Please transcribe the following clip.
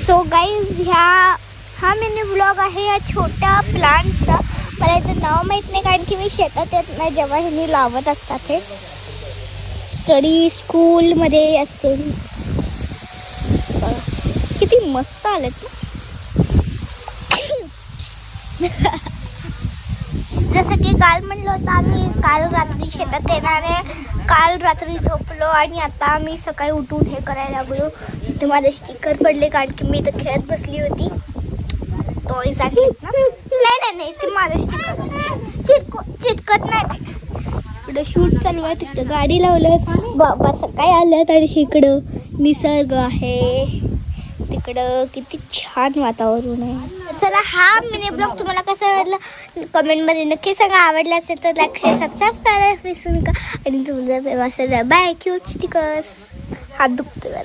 So guys हा mini vlog आहे या छोट्या प्लांटचा. मला याचं नाव माहीत नाही कारण की मी शेतात येत नाही जेव्हा ह्यांनी लावत असतात. हे स्टडी स्कूलमध्ये असते. किती मस्त आलेत ना. जसं की काल म्हणलं होतं आम्ही काल रात्री शेतात येणार आहे. काल रात्री झोपलो आणि आता मी सकाळी उठून हे करायला लागलो. इथे माझे स्टिकर पडले कारण की मी इथं खेळत बसली होती. टॉयज आणलेत ना. नाही ते माझं स्टिकर चिटकत नाही. इकडं शूट चालू आहे. तिकडं गाडी लावलं. बाबा सकाळी आल्यात आणि इकडं निसर्ग आहे. तिकडं किती छान वातावरण आहे. चला हा मिनी ब्लॉग तुम्हाला कसा वाटला कमेंटमध्ये नक्की सांगा. आवडला असेल तर लाईक शेअर सबस्क्राईब करायला विसरू नका. आणि तुमचा असेल बाय क्यूट स्टिकर्स. हात दुखतोय.